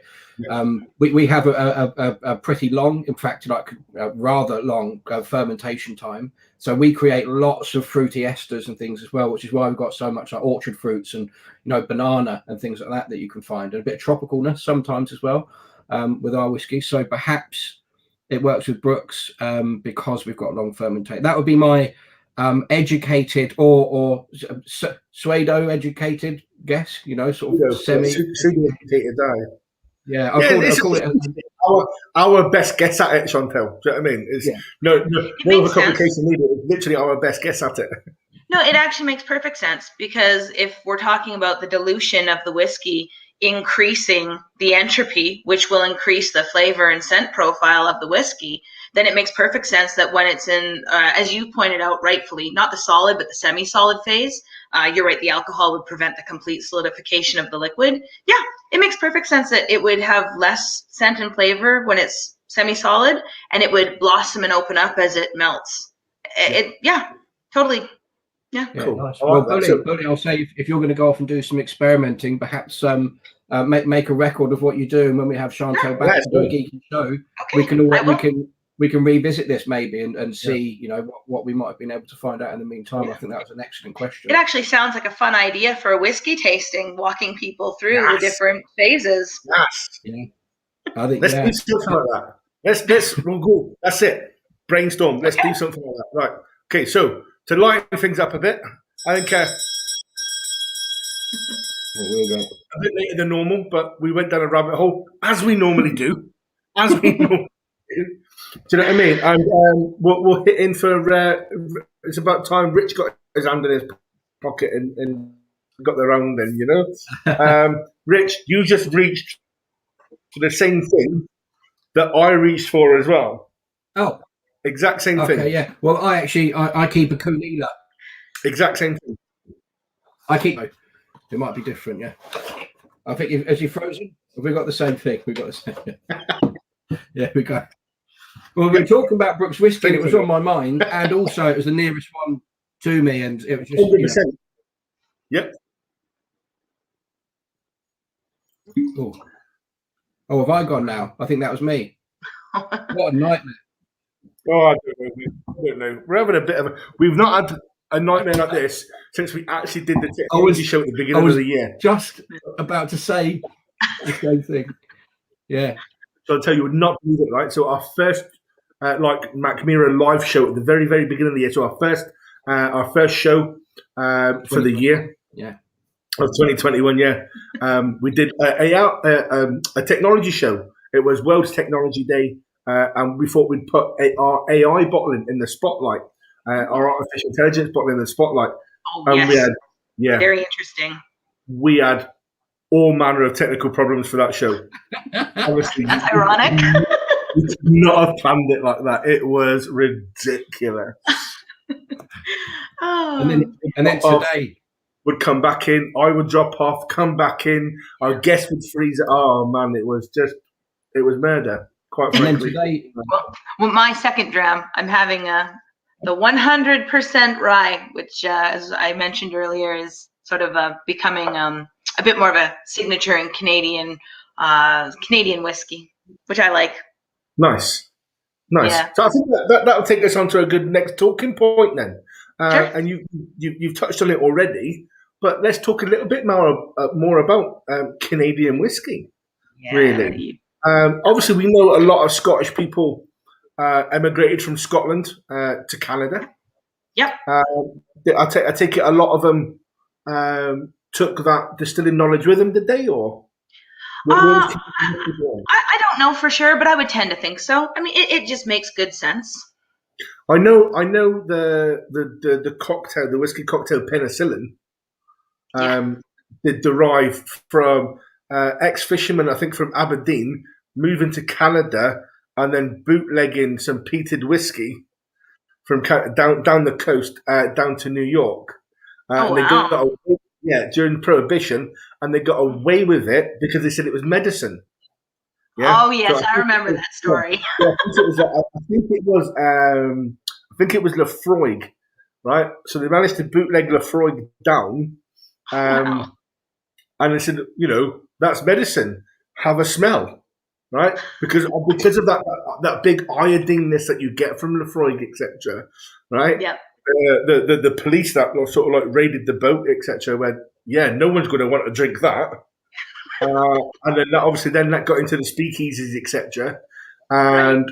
we have a pretty long, in fact, rather long fermentation time. So we create lots of fruity esters and things as well, which is why we've got so much like orchard fruits and banana and things like that you can find, and a bit of tropicalness sometimes as well with our whiskey. So perhaps it works with Brooks because we've got long fermentation. That would be my educated or pseudo educated guess, sort of semi educated. Yeah, I'll call it our best guess at it, Chantaille. Do you know what I mean? It's no overcomplication needed. It's literally our best guess at it. No, it actually makes perfect sense, because if we're talking about the dilution of the whiskey increasing the entropy, which will increase the flavor and scent profile of the whiskey, then it makes perfect sense that when it's in, as you pointed out rightfully, not the solid, but the semi-solid phase, you're right, the alcohol would prevent the complete solidification of the liquid. Yeah, it makes perfect sense that it would have less scent and flavor when it's semi-solid, and it would blossom and open up as it melts. Totally. Yeah. Cool. Nice. Well, Bully, I'll say if you're going to go off and do some experimenting, perhaps make a record of what you do, and when we have Chantaille back to do a geeky show, we can we can revisit this maybe and see, you know, what we might have been able to find out in the meantime. I think that was an excellent question. It actually sounds like a fun idea for a whiskey tasting, walking people through the different phases. Yes. Yeah. I think let's do something like that. We'll go. That's it. Brainstorm. Let's do something like that. Right. Okay. So to lighten things up a bit, I think a bit later than normal, but we went down a rabbit hole as we normally do. Do you know what I mean? And we'll hit in for. It's about time Rich got his hand in his pocket and got the round in. You know, Rich, you just reached for the same thing that I reached for as well. Oh, exact same thing. Okay, yeah. Well, I keep a cooler. Exact same thing. I keep. It might be different, yeah. I think has he frozen? Have we got the same thing? We got the same. Yeah, we got. Well, we were talking about Brooks Whisky, and it was on my mind, and also it was the nearest one to me, and it was just 100%. You know. Yep. Oh, have I gone now? I think that was me. What a nightmare! Oh, I don't know. We're having a bit of a. We've not had a nightmare like this since we actually did the technology show at the beginning of the year. Just about to say the same thing. Yeah. So I'll tell you, we're not doing it right. So our first, Mackmyra live show at the very, very beginning of the year. So our first show for the year, of 2021. Yeah, we did a technology show. It was World Technology Day, and we thought we'd put our AI bottle in the spotlight, our artificial intelligence bottle in the spotlight. Oh, and we had, very interesting. We had all manner of technical problems for that show. Honestly, that's ironic. We did not have planned it like that. It was ridiculous. And then today would come back in. I would drop off, come back in. Our guest would freeze it. Oh man, it was murder. Quite frankly. And then today, well, my second dram, I'm having the 100% rye, which, as I mentioned earlier, is sort of becoming a bit more of a signature in Canadian whiskey, which I like. Nice. Yeah. So I think that'll take us on to a good next talking point then. Sure. And you've touched on it already, but let's talk a little bit more about Canadian whiskey. Yeah. Really. Obviously, we know a lot of Scottish people emigrated from Scotland to Canada. Yep. I take it a lot of them took that distilling knowledge with them, did they? Or I don't know for sure, but I would tend to think so. I mean, it just makes good sense. I know the cocktail, the whiskey cocktail penicillin, did derive from ex-fishermen, I think from Aberdeen, moving to Canada and then bootlegging some peated whiskey from down the coast down to New York. Oh, they wow. got away, during Prohibition, and they got away with it because they said it was medicine. Yeah? Oh yes, so I remember that story. I think it was Lefroy, right? So they managed to bootleg Lefroy down, Wow. and they said, that's medicine. Have a smell, right? Because of that big iodineness that you get from Lefroy, etc. Right? Yep. The police that sort of raided the boat, etc. Went, no one's going to want to drink that. And then that got into the speakeasies, etc. And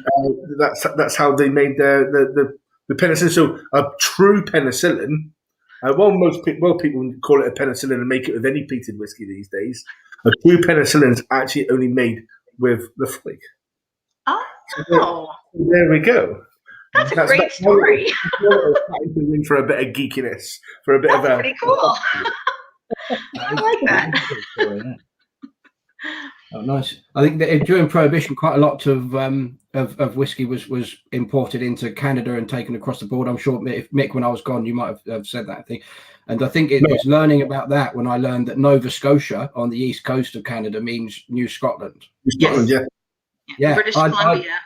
that's how they made the penicillin. So a true penicillin. People call it a penicillin and make it with any peated whiskey these days. A true penicillin is actually only made with Lefroy. Oh, so there we go. That's a great story. For a bit of geekiness, for a bit That's of pretty cool. I like that. Oh, nice. I think that during Prohibition, quite a lot of whiskey was imported into Canada and taken across the border. I'm sure, if Mick, when I was gone, you might have said that, I think. And I think it was learning about that when I learned that Nova Scotia on the east coast of Canada means New Scotland. New Scotland, yeah. British Columbia.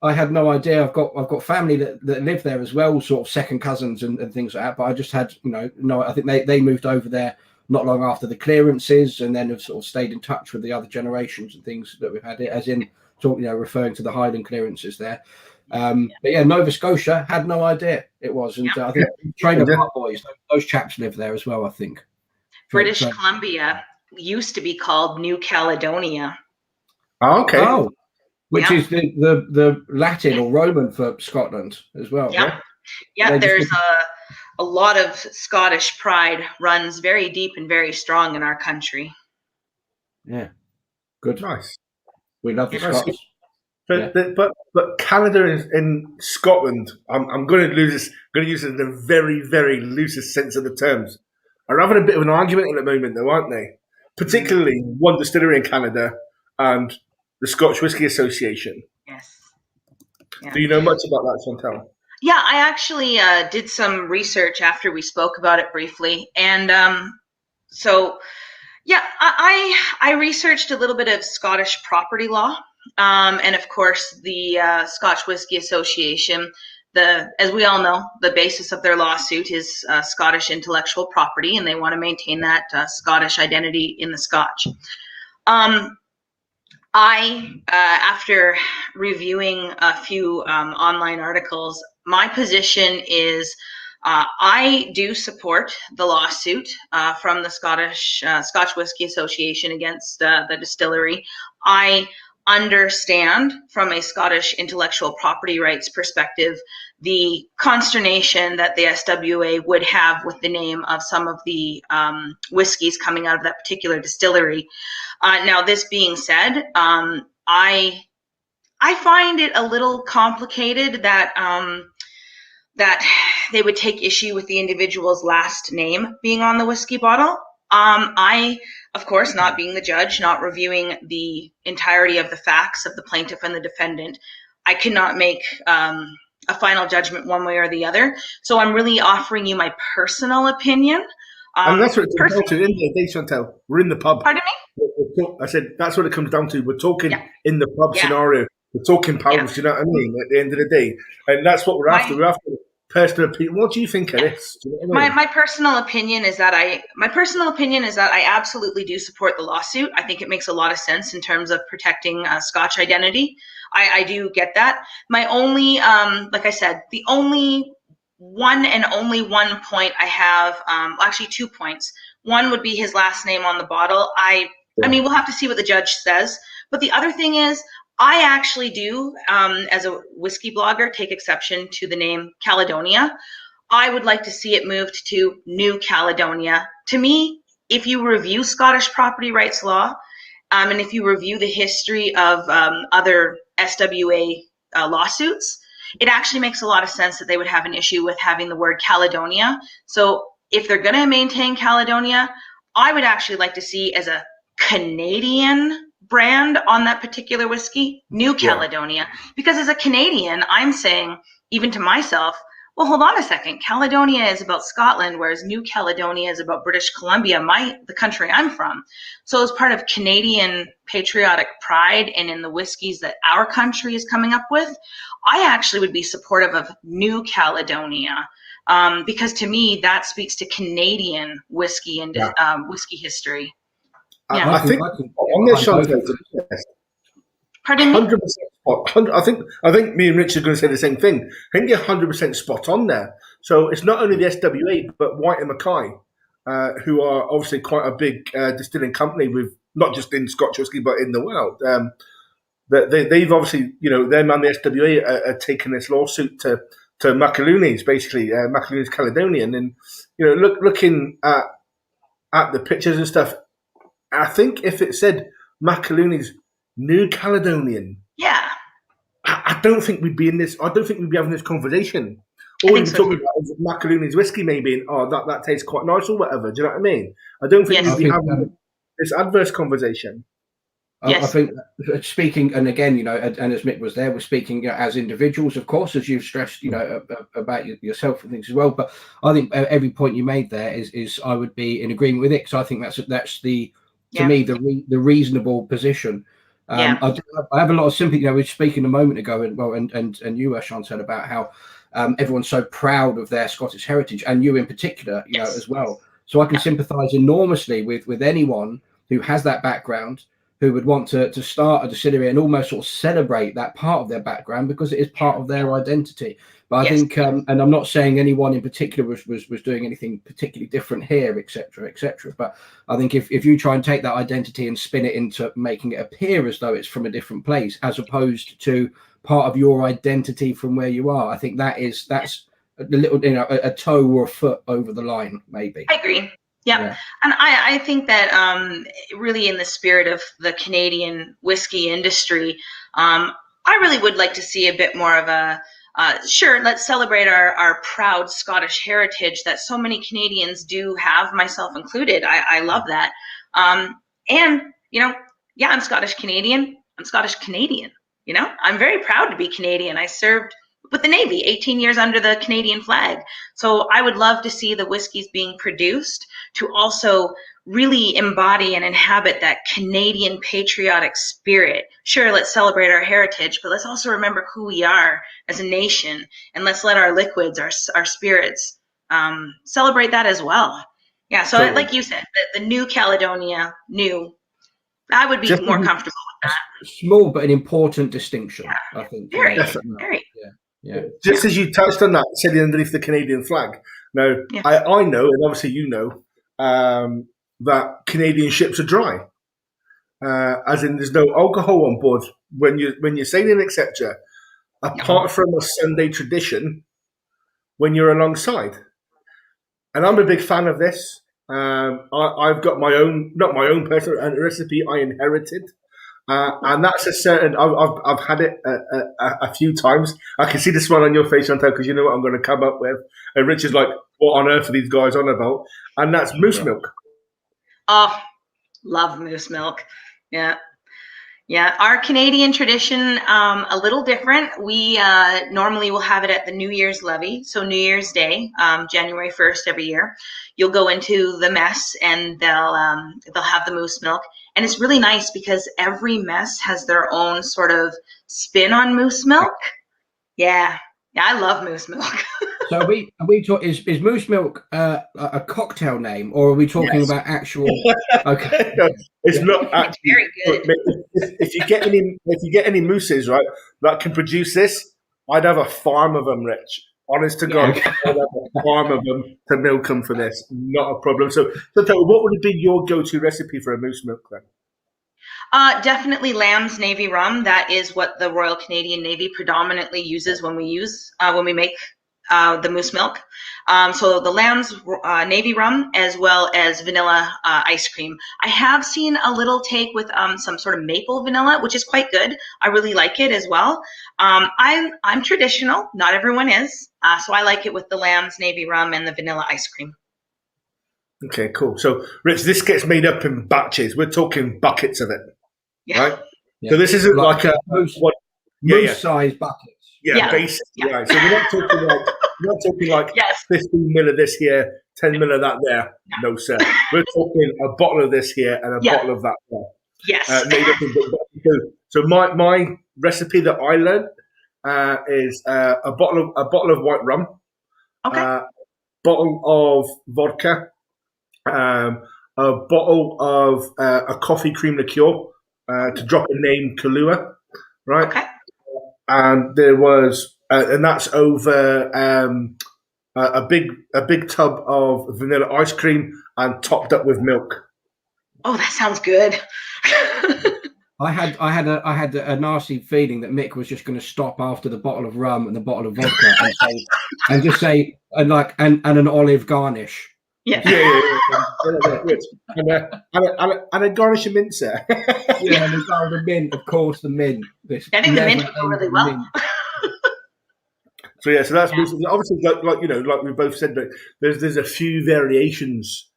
I had no idea. I've got family that live there as well, sort of second cousins and things like that. But I just had, I think they moved over there not long after the clearances, and then have sort of stayed in touch with the other generations and things that we've had, as in referring to the Highland clearances there. But yeah, Nova Scotia had no idea it was, and I think Trader Park Boys, those chaps live there as well. I think British Columbia used to be called New Caledonia. Oh, okay. Oh, which is the Latin or Roman for Scotland as well. Yeah. There's a lot of Scottish pride runs very deep and very strong in our country. Yeah, good. Nice. We love the Scots. But Canada in Scotland, I'm going to use it in the very, very loosest sense of the terms. Are having a bit of an argument at the moment, though, aren't they? Particularly one distillery in Canada and the Scotch Whisky Association. Yes. Yeah. Do you know much about that, Chantaille? Yeah, I actually did some research after we spoke about it briefly, and I researched a little bit of Scottish property law, and of course the Scotch Whisky Association. As we all know, the basis of their lawsuit is Scottish intellectual property, and they want to maintain that Scottish identity in the Scotch. After reviewing a few online articles, my position is I do support the lawsuit from the Scotch Whisky Association against the distillery. I understand from a Scottish intellectual property rights perspective the consternation that the SWA would have with the name of some of the whiskeys coming out of that particular distillery. Now, this being said, I find it a little complicated that they would take issue with the individual's last name being on the whiskey bottle. I, of course, not being the judge, not reviewing the entirety of the facts of the plaintiff and the defendant, I cannot make a final judgment one way or the other. So I'm really offering you my personal opinion. And that's what it comes down to, isn't it, Chantaille? We're in the pub. Pardon me? I said that's what it comes down to. We're talking in the pub scenario. We're talking pals, you know what I mean, at the end of the day. And that's what we're after. We're after personal opinion. What do you think of this? Do you know what I mean? My personal opinion is that I absolutely do support the lawsuit. I think it makes a lot of sense in terms of protecting Scotch identity. I do get that. My only, like I said, the only one point I have, actually 2 points. One would be his last name on the bottle. I mean, we'll have to see what the judge says. But the other thing is, I actually do, as a whiskey blogger, take exception to the name Caledonia. I would like to see it moved to New Caledonia. To me, if you review Scottish property rights law, and if you review the history of other SWA lawsuits, it actually makes a lot of sense that they would have an issue with having the word Caledonia. So if they're going to maintain Caledonia, I would actually like to see as a Canadian brand on that particular whiskey, New Caledonia. Because as a Canadian, I'm saying, even to myself, well, hold on a second. Caledonia is about Scotland, whereas New Caledonia is about British Columbia, the country I'm from. So as part of Canadian patriotic pride and in the whiskeys that our country is coming up with, I actually would be supportive of New Caledonia. Because to me, that speaks to Canadian whiskey and whiskey history. Yeah. I think on this Chantaille, pardon me? 100% spot. I think me and Rich are going to say the same thing. I think you're 100% spot on there. So it's not only the SWA, but White and Mackay, who are obviously quite a big distilling company with not just in Scotch whisky but in the world. They've obviously, them and the SWA are taking this lawsuit to Mackaloonies, basically Mackaloonies Caledonian, and looking at the pictures and stuff. I think if it said Mackaloonies New Caledonian, I don't think we'd be in this. I don't think we'd be having this conversation. All we'd be talking about is Mackaloonies whiskey, maybe, and that tastes quite nice or whatever. Do you know what I mean? I don't think we'd be having this adverse conversation. I think speaking, and again, and as Mick was there, we're speaking as individuals, of course, as you've stressed, about yourself and things as well. But I think every point you made there is I would be in agreement with it, because I think that's the to me the reasonable position. I have a lot of sympathy. We were speaking a moment ago, and you, Chantaille, about how everyone's so proud of their Scottish heritage, and you in particular, as well. So I can sympathise enormously with anyone who has that background, who would want to start a distillery and almost sort of celebrate that part of their background because it is part of their identity. But I think, and I'm not saying anyone in particular was doing anything particularly different here, etc., etc. But I think if you try and take that identity and spin it into making it appear as though it's from a different place, as opposed to part of your identity from where you are, I think that's a little, a toe or a foot over the line, maybe. I agree. Yeah. And I think that really in the spirit of the Canadian whiskey industry, I really would like to see a bit more of a, sure, let's celebrate our proud Scottish heritage that so many Canadians do have, myself included. I love that. And, I'm Scottish Canadian. I'm Scottish Canadian. I'm very proud to be Canadian. I served with the Navy, 18 years under the Canadian flag. So I would love to see the whiskeys being produced to also really embody and inhabit that Canadian patriotic spirit. Sure, let's celebrate our heritage, but let's also remember who we are as a nation, and let's let our liquids, our spirits, celebrate that as well. Yeah, so totally. Like you said, the New Caledonia, I would be more comfortable with that. Small but an important distinction, I think. Very. Yeah. Just as you touched on that, sitting underneath the Canadian flag. Now, I know, and obviously you know, that Canadian ships are dry, as in there's no alcohol on board when you're sailing, etc. Apart from a Sunday tradition, when you're alongside, and I'm a big fan of this. I've got my own, not my own personal recipe I inherited. And that's a certain. I've had it a few times. I can see the smile on your face, Chantaille, because you know what I'm going to come up with. And Richard's like, "What on earth are these guys on about?" And that's moose milk. Oh, love moose milk. Yeah. Our Canadian tradition, a little different. We normally will have it at the New Year's levee, so New Year's Day, January 1st every year. You'll go into the mess and they'll have the moose milk. And it's really nice because every mess has their own sort of spin on moose milk. Yeah, I love moose milk. So are we is moose milk a cocktail name, or are we talking about actual? Okay, no, it's not actually. Very good. If you get any mooses, right, that can produce this, I'd have a farm of them, Rich. Honest to God, I'd have a farm of them to milk them for this. Not a problem. So tell me, what would be your go-to recipe for a moose milk then? Definitely Lamb's Navy rum. That is what the Royal Canadian Navy predominantly uses when we make the moose milk. So the Lamb's Navy rum, as well as vanilla ice cream. I have seen a little take with some sort of maple vanilla, which is quite good. I really like it as well. I'm traditional. Not everyone is. So I like it with the Lamb's Navy rum and the vanilla ice cream. Okay, cool. So, Rich, this gets made up in batches. We're talking buckets of it, right? Yeah. So this isn't like a moose-sized buckets. Yeah, basically. Right. So we're not talking like 15 mil of this here, 10 mil of that there. No, sir. We're talking a bottle of this here and a bottle of that there. Yes. Made up in so my recipe that I learned is a bottle of white rum, bottle of vodka, a bottle of a coffee cream liqueur, to drop a name Kahlua, right? Okay. And there was, and that's over a big tub of vanilla ice cream and topped up with milk. Oh, that sounds good. I had a nasty feeling that Mick was just going to stop after the bottle of rum and the bottle of vodka and just say and an olive garnish. Yeah. And a garnish of mint, sir. Yeah, and the mint, of course, the mint. I think the mint would go really well. So that's obviously like we both said that there's a few variations.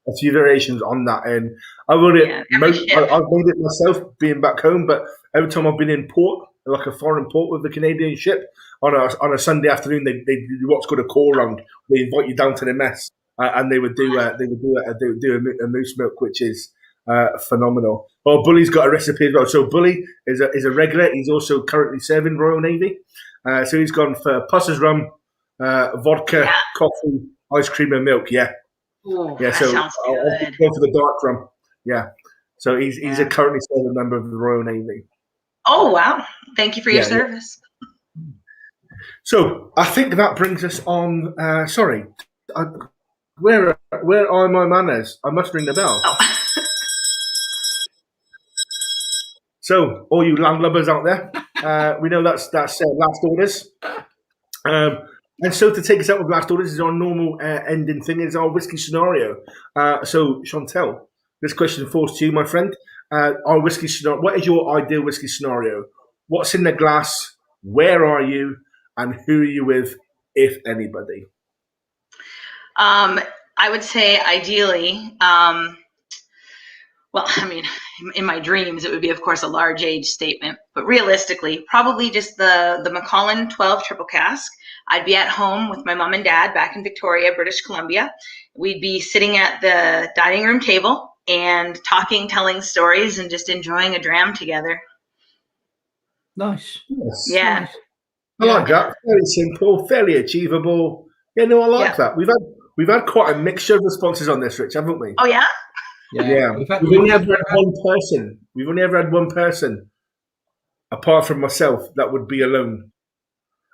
A few variations on that, and I've made it myself being back home. But every time I've been in port, like a foreign port with the Canadian ship, on a Sunday afternoon, they do what's called a call round. They invite you down to the mess, and they would do a moose milk, which is phenomenal. Well, Bully's got a recipe as well. So Bully is a regular. He's also currently serving Royal Navy. So he's gone for Pusser's rum, vodka, coffee, ice cream, and milk. Yeah. Ooh, so sounds I'll good. go for the dark rum. Yeah. So he's a currently serving member of the Royal Navy. Oh, wow. Thank you for your service. So I think that brings us on. Where are my manners? I must ring the bell. Oh. So all you landlubbers out there, we know that's last orders. And so to take us out with last orders is our normal ending thing, is our whiskey scenario. So Chantaille, this question falls to you, my friend. Our whiskey scenario. What is your ideal whiskey scenario? What's in the glass? Where are you? And who are you with, if anybody? I would say ideally, well, I mean, in my dreams, it would be, of course, a large age statement. But realistically, probably just the Macallan 12 triple cask. I'd be at home with my mom and dad back in Victoria, British Columbia. We'd be sitting at the dining room table and talking, telling stories, and just enjoying a dram together. Nice. Yes. Yeah. Nice. I like that. Very simple, fairly achievable. Yeah, no, I like that. We've had quite a mixture of responses on this, Rich, haven't we? Oh, yeah? Yeah. We've only ever had one person. We've only ever had one person, apart from myself, that would be alone.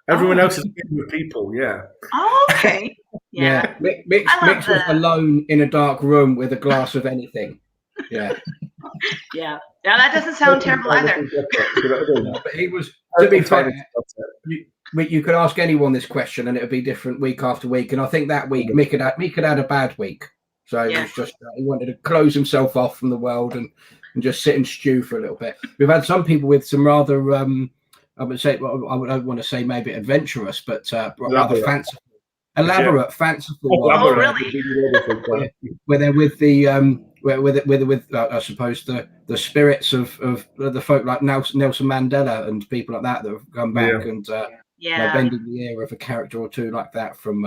Everyone else is with people, yeah. Oh, okay. Yeah. Mix was alone in a dark room with a glass of anything. Yeah. Yeah. Yeah, that doesn't sound terrible either. But he was, to be fair, you could ask anyone this question and it would be different week after week. And I think that week, Mick had had a bad week. So it was just, he wanted to close himself off from the world and just sit and stew for a little bit. We've had some people with some rather, I would say, I don't want to say maybe adventurous, but rather fanciful, elaborate, fanciful. Oh, really? Where they're with the, with I suppose the spirits of the folk like Nelson Mandela and people like that have come back and bending the ear of a character or two like that from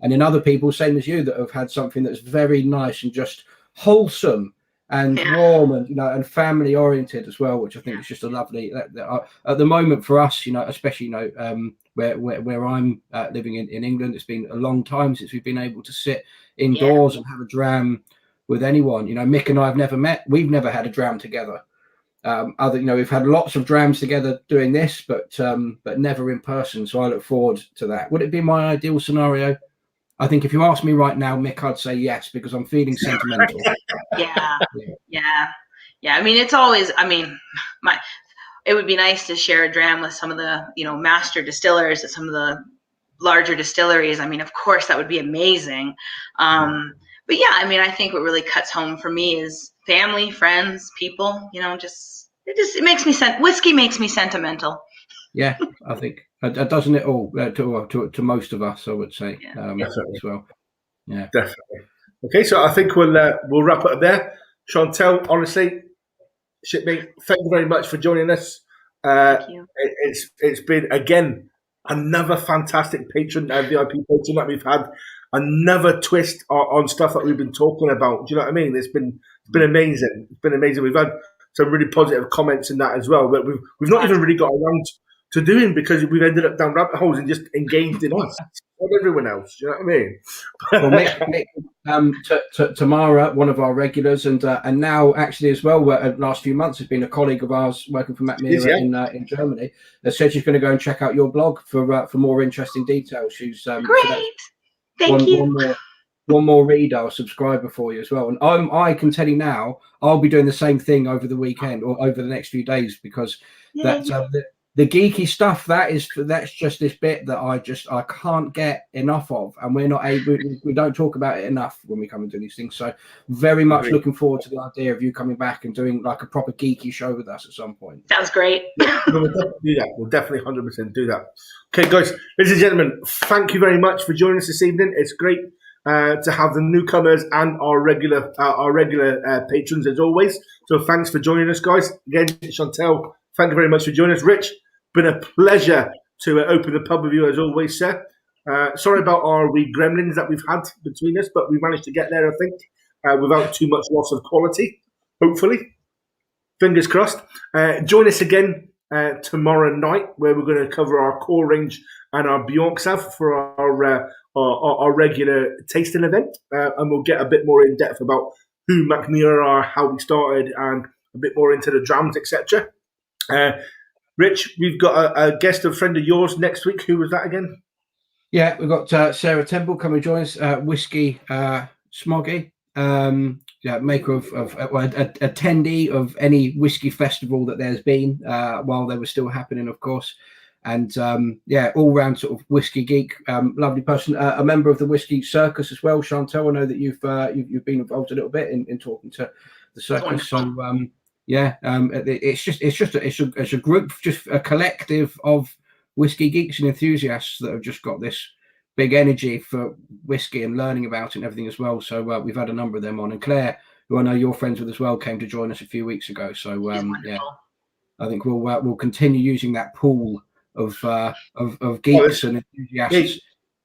and in other people, same as you, that have had something that's very nice and just wholesome and warm and and family oriented as well, which I think is just a lovely. At the moment for us, especially where I'm living in England, it's been a long time since we've been able to sit indoors and have a dram with anyone. Mick and I have never met. We've never had a dram together. We've had lots of drams together doing this, but never in person. So I look forward to that. Would it be my ideal scenario? I think if you ask me right now, Mick, I'd say yes, because I'm feeling sentimental. Yeah. I mean, it's always, it would be nice to share a dram with some of the, master distillers at some of the larger distilleries. I mean, of course, that would be amazing. But yeah, I think what really cuts home for me is family, friends, people, it makes me, whiskey makes me sentimental. Yeah, I think doesn't it all to most of us, I would say, as well. Yeah, definitely. Okay, so I think we'll wrap it up there. Chantaille, honestly, shipmate, thank you very much for joining us. Thank you. It's been again another fantastic patron, VIP patron that we've had. Another twist on stuff that we've been talking about. Do you know what I mean? It's been amazing. It's been amazing. We've had some really positive comments in that as well, but we've not even really got around to doing because we've ended up down rabbit holes and just engaged in us, not everyone else. Do you know what I mean? Well, Mick, Tamara, one of our regulars, and now actually as well, last few months has been a colleague of ours working for Mackmyra in Germany. Said she's going to go and check out your blog for more interesting details. She's great. Thank you. One more reader or subscriber for you as well. And I can tell you now, I'll be doing the same thing over the weekend or over the next few days because that's the geeky stuff. That's just this bit that I can't get enough of, and we're not able. We don't talk about it enough when we come and do these things. So very much looking forward to the idea of you coming back and doing like a proper geeky show with us at some point. Sounds great. We'll definitely do that. We'll definitely 100% do that. Okay, guys, ladies and gentlemen, thank you very much for joining us this evening. It's great to have the newcomers and our regular patrons as always. So thanks for joining us, guys. Again, Chantaille, thank you very much for joining us. Rich, been a pleasure to open the pub with you as always, sir. Sorry about our wee gremlins that we've had between us, but we managed to get there, I think, without too much loss of quality, hopefully. Fingers crossed. Join us again tomorrow night, where we're going to cover our core range and our Bjorksav for our regular tasting event, and we'll get a bit more in depth about who Mackmyra are, how we started, and a bit more into the drams, etc. Rich, we've got a guest, a friend of yours next week. Who was that again? Yeah, we've got Sarah Temple coming to join us, Whisky Smoggy, maker of attendee of any whiskey festival that there's been while they were still happening, of course. And all round sort of whiskey geek, lovely person, a member of the Whiskey Circus as well. Chantaille, I know that you've been involved a little bit in talking to the circus. So it's a group, just a collective of whiskey geeks and enthusiasts that have just got this big energy for whiskey and learning about it and everything as well. So we've had a number of them on, and Claire, who I know you're friends with as well, came to join us a few weeks ago. So I think we'll continue using that pool of geeks and enthusiasts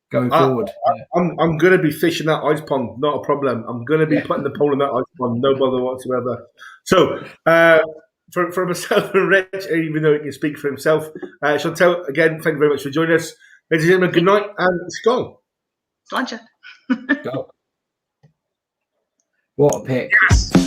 going forward. I'm going to be fishing that ice pond, not a problem. I'm going to be putting the pole in that ice pond, no bother whatsoever. So for myself and Rich, even though he can speak for himself, Chantaille, again, thank you very much for joining us. Ladies and gentlemen, good night and skål. Sláinte. Go. What a pick. Yes.